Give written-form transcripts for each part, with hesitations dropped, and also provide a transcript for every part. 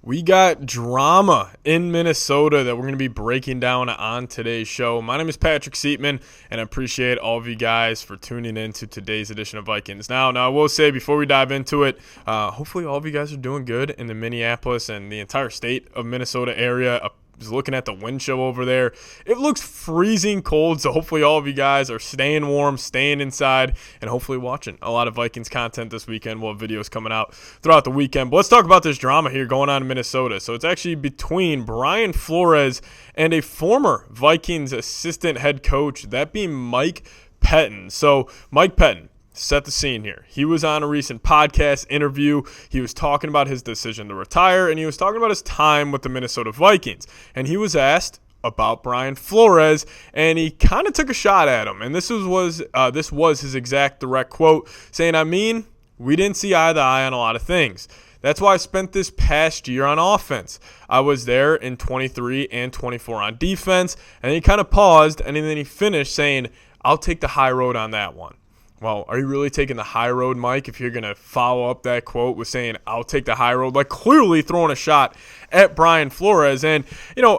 We got drama in Minnesota that we're going to be breaking down on today's show. My name is Patrick Siepman, and I appreciate all of you guys for tuning in to today's edition of Vikings. Now I will say before we dive into it, hopefully all of you guys are doing good in the Minneapolis and the entire state of Minnesota area. Just looking at the wind chill over there, it looks freezing cold, so hopefully all of you guys are staying warm, staying inside, and hopefully watching a lot of Vikings content this weekend. We'll have videos coming out throughout the weekend. But let's talk about this drama here going on in Minnesota. So it's actually between Brian Flores and a former Vikings assistant head coach, that being Mike Pettine. So Mike Pettine, set the scene here. He was on a recent podcast interview. He was talking about his decision to retire, and he was talking about his time with the Minnesota Vikings. And he was asked about Brian Flores, and he kind of took a shot at him. And this was his exact direct quote, saying, we didn't see eye to eye on a lot of things. That's why I spent this past year on offense. I was there in 23 and 24 on defense, and he kind of paused, and then he finished saying, I'll take the high road on that one. Well, are you really taking the high road, Mike, if you're going to follow up that quote with saying, I'll take the high road? Like, clearly throwing a shot at Brian Flores. And,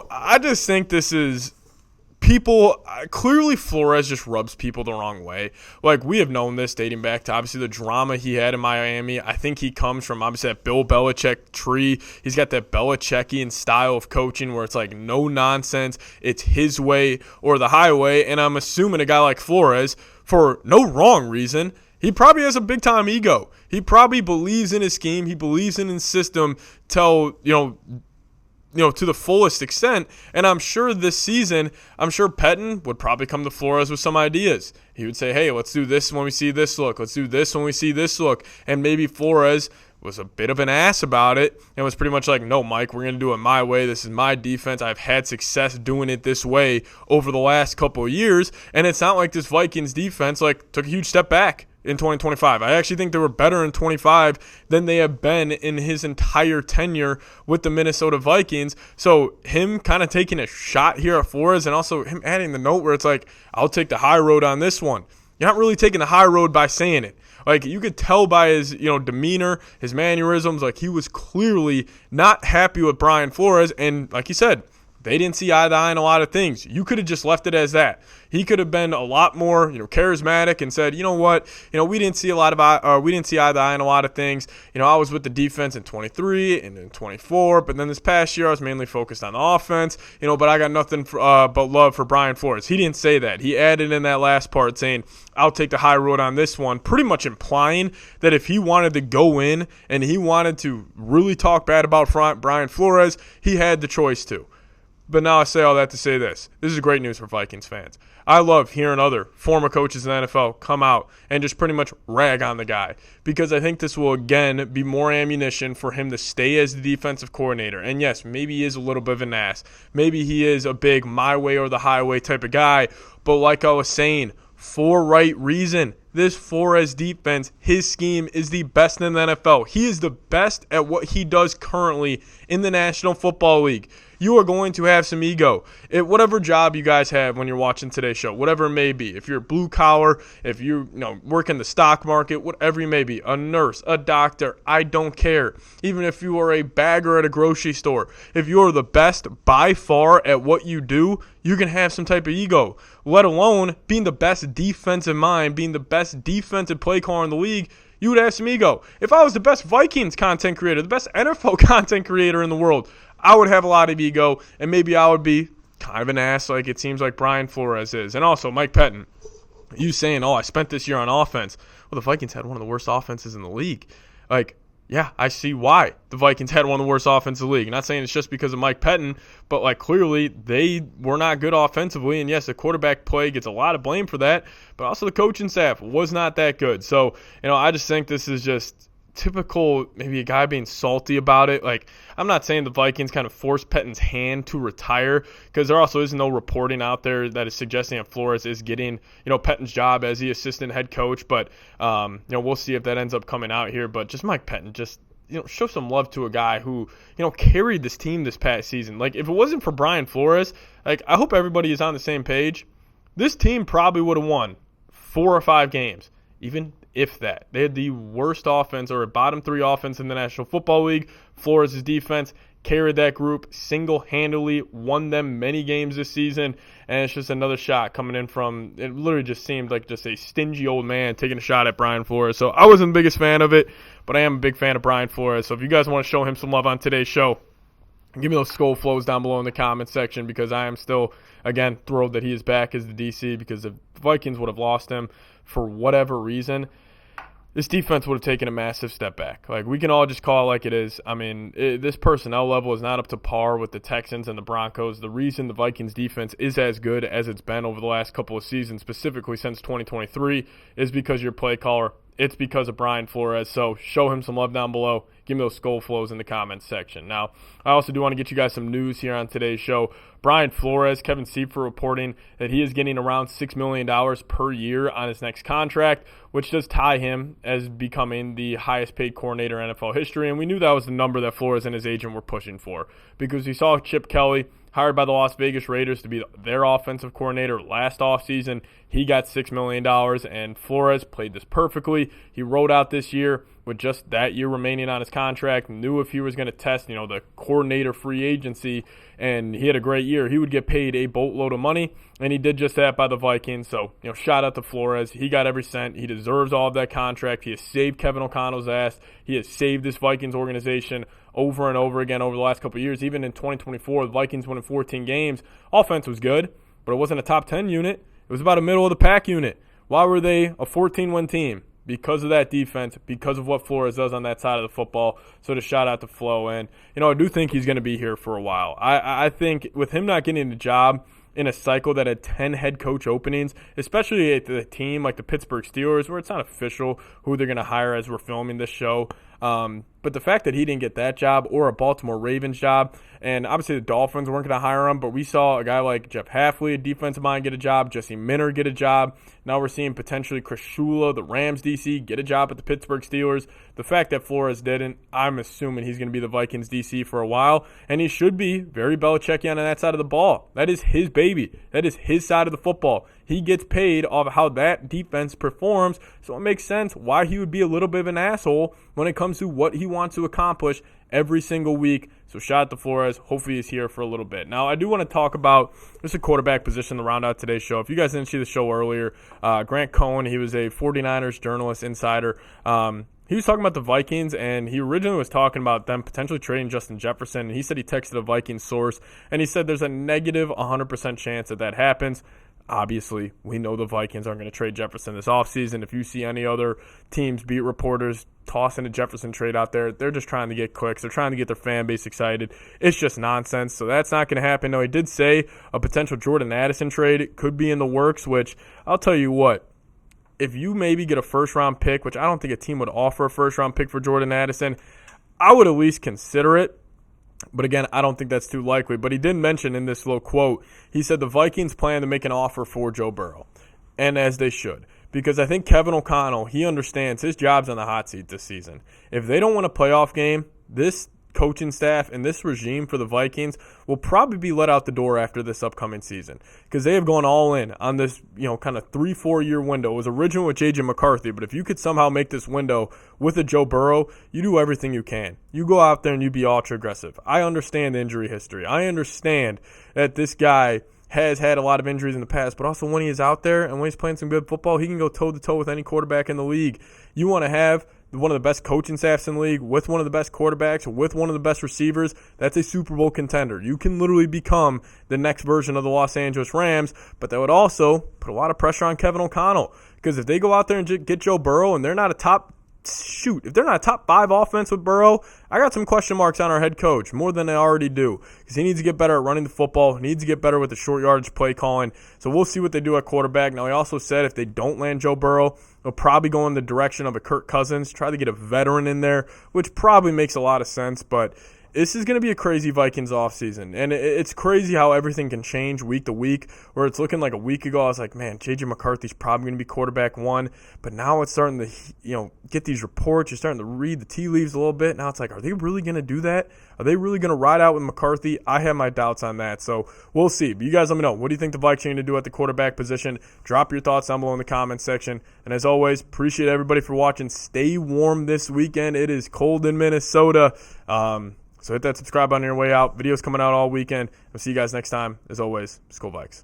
I just think this is clearly Flores just rubs people the wrong way. Like, we have known this dating back to, obviously, the drama he had in Miami. I think he comes from, obviously, that Bill Belichick tree. He's got that Belichickian style of coaching where it's like no nonsense. It's his way or the highway. And I'm assuming a guy like Flores, for no wrong reason, he probably has a big-time ego. He probably believes in his scheme. He believes in his system to the fullest extent. And I'm sure this season, Pettine would probably come to Flores with some ideas. He would say, hey, let's do this when we see this look. Let's do this when we see this look. And maybe Flores was a bit of an ass about it and was pretty much like, no, Mike, we're going to do it my way. This is my defense. I've had success doing it this way over the last couple of years. And it's not like this Vikings defense took a huge step back in 2025. I actually think they were better in 25 than they have been in his entire tenure with the Minnesota Vikings. So him kind of taking a shot here at Flores, and also him adding the note where it's like, I'll take the high road on this one. You're not really taking the high road by saying it. Like, you could tell by his, demeanor, his mannerisms, like he was clearly not happy with Brian Flores. And like you said, they didn't see eye to eye on a lot of things. You could have just left it as that. He could have been a lot more, charismatic and said, you know what, we didn't see eye to eye on a lot of things. I was with the defense in 23 and in 24, but then this past year I was mainly focused on the offense, but I got nothing but love for Brian Flores. He didn't say that. He added in that last part saying, I'll take the high road on this one, pretty much implying that if he wanted to go in and he wanted to really talk bad about Brian Flores, he had the choice to. But now I say all that to say this. This is great news for Vikings fans. I love hearing other former coaches in the NFL come out and just pretty much rag on the guy, because I think this will, again, be more ammunition for him to stay as the defensive coordinator. And yes, maybe he is a little bit of an ass. Maybe he is a big my way or the highway type of guy. But like I was saying, for right reason. This Flores defense, his scheme is the best in the NFL. He is the best at what he does currently in the National Football League. You are going to have some ego. Whatever job you guys have when you're watching today's show, whatever it may be, if you're blue collar, if you work in the stock market, whatever you may be, a nurse, a doctor, I don't care. Even if you are a bagger at a grocery store, if you are the best by far at what you do, you can have some type of ego, let alone being the best defensive mind, being the best defensive play caller in the league. You would have some ego. If I was the best Vikings content creator, the best NFL content creator in the world, I would have a lot of ego, and maybe I would be kind of an ass like it seems like Brian Flores is. And also, Mike Pettine, you saying, I spent this year on offense. Well, the Vikings had one of the worst offenses in the league. Yeah, I see why the Vikings had one of the worst offenses in the league. Not saying it's just because of Mike Pettine, but clearly they were not good offensively. And yes, the quarterback play gets a lot of blame for that, but also the coaching staff was not that good. So, I just think this is just typical, maybe a guy being salty about it. I'm not saying the Vikings kind of forced Pettine's hand to retire, because there also is no reporting out there that is suggesting that Flores is getting, Pettine's job as the assistant head coach. But, we'll see if that ends up coming out here. But just Mike Pettine, just, show some love to a guy who, carried this team this past season. If it wasn't for Brian Flores, I hope everybody is on the same page. This team probably would have won 4 or 5 games, even if that. They had the worst offense, or a bottom 3 offense in the National Football League. Flores' defense carried that group single-handedly, won them many games this season, and it's just another shot coming in from, it literally just seemed like just a stingy old man taking a shot at Brian Flores. So I wasn't the biggest fan of it, but I am a big fan of Brian Flores. So if you guys want to show him some love on today's show, give me those skull flows down below in the comment section, because I am still, again, thrilled that he is back as the DC, because if the Vikings would have lost him for whatever reason, this defense would have taken a massive step back. Like, we can all just call it like it is. I mean, this personnel level is not up to par with the Texans and the Broncos. The reason the Vikings defense is as good as it's been over the last couple of seasons, specifically since 2023, is because your play caller. It's because of Brian Flores. So show him some love down below. Give me those skull flows in the comments section. Now, I also do want to get you guys some news here on today's show. Brian Flores, Kevin Siepman reporting that he is getting around $6 million per year on his next contract, which does tie him as becoming the highest paid coordinator in NFL history. And we knew that was the number that Flores and his agent were pushing for, because we saw Chip Kelly, hired by the Las Vegas Raiders to be their offensive coordinator last offseason. He got $6 million, and Flores played this perfectly. He rode out this year with just that year remaining on his contract, knew if he was going to test, the coordinator free agency, and he had a great year, he would get paid a boatload of money, and he did just that by the Vikings. So, shout out to Flores. He got every cent. He deserves all of that contract. He has saved Kevin O'Connell's ass. He has saved this Vikings organization over and over again over the last couple of years. Even in 2024, the Vikings winning 14 games. Offense was good, but it wasn't a top 10 unit. It was about a middle-of-the-pack unit. Why were they a 14-win team? Because of that defense, because of what Flores does on that side of the football. So to shout out to Flo. And, I do think he's going to be here for a while. I think with him not getting the job in a cycle that had 10 head coach openings, especially at the team like the Pittsburgh Steelers, where it's not official who they're going to hire as we're filming this show. But the fact that he didn't get that job, or a Baltimore Ravens job, and obviously the Dolphins weren't going to hire him, but we saw a guy like Jeff Hafley, a defensive mind, get a job, Jesse Minter get a job. Now we're seeing potentially Chris Shula, the Rams DC, get a job at the Pittsburgh Steelers. The fact that Flores didn't, I'm assuming he's going to be the Vikings DC for a while, and he should be very Belichickian on that side of the ball. That is his baby. That is his side of the football. He gets paid off of how that defense performs, so it makes sense why he would be a little bit of an asshole when it comes to what he wants to accomplish every single week. So shout out to Flores. Hopefully he's here for a little bit. Now, I do want to talk about just a quarterback position to round out today's show. If you guys didn't see the show earlier, Grant Cohn, he was a 49ers journalist, insider. He was talking about the Vikings, and he originally was talking about them potentially trading Justin Jefferson. And he said he texted a Vikings source, and he said there's a negative 100% chance that happens. Obviously, we know the Vikings aren't going to trade Jefferson this offseason. If you see any other teams, beat reporters, tossing a Jefferson trade out there, they're just trying to get clicks. They're trying to get their fan base excited. It's just nonsense, so that's not going to happen. Now, he did say a potential Jordan Addison trade could be in the works, which I'll tell you what, if you maybe get a first-round pick, which I don't think a team would offer a first-round pick for Jordan Addison, I would at least consider it. But again, I don't think that's too likely. But he did mention in this little quote, he said the Vikings plan to make an offer for Joe Burrow, and as they should. Because I think Kevin O'Connell, he understands his job's on the hot seat this season. If they don't win a playoff game, this coaching staff and this regime for the Vikings will probably be let out the door after this upcoming season, because they have gone all in on this, kind of 3-4 year window. It was original with J.J. McCarthy, but if you could somehow make this window with a Joe Burrow, you do everything you can. You go out there and you be ultra aggressive. I understand the injury history. I understand that this guy has had a lot of injuries in the past, but also when he is out there and when he's playing some good football, he can go toe-to-toe with any quarterback in the league. You want to have one of the best coaching staffs in the league, with one of the best quarterbacks, with one of the best receivers, that's a Super Bowl contender. You can literally become the next version of the Los Angeles Rams, but that would also put a lot of pressure on Kevin O'Connell, because if they go out there and get Joe Burrow and they're not if they're not a top 5 offense with Burrow, I got some question marks on our head coach, more than they already do, because he needs to get better at running the football. He needs to get better with the short yardage play calling. So we'll see what they do at quarterback. Now, he also said if they don't land Joe Burrow, they'll probably go in the direction of a Kirk Cousins, try to get a veteran in there, which probably makes a lot of sense. But this is going to be a crazy Vikings offseason. And it's crazy how everything can change week to week, where it's looking like a week ago, I was like, man, J.J. McCarthy's probably going to be quarterback 1. But now it's starting to, get these reports. You're starting to read the tea leaves a little bit. Now it's like, are they really going to do that? Are they really going to ride out with McCarthy? I have my doubts on that. So we'll see. But you guys let me know. What do you think the Vikings are going to do at the quarterback position? Drop your thoughts down below in the comments section. And as always, appreciate everybody for watching. Stay warm this weekend. It is cold in Minnesota. So hit that subscribe button on your way out. Videos coming out all weekend. I'll see you guys next time. As always, Skol Vikes.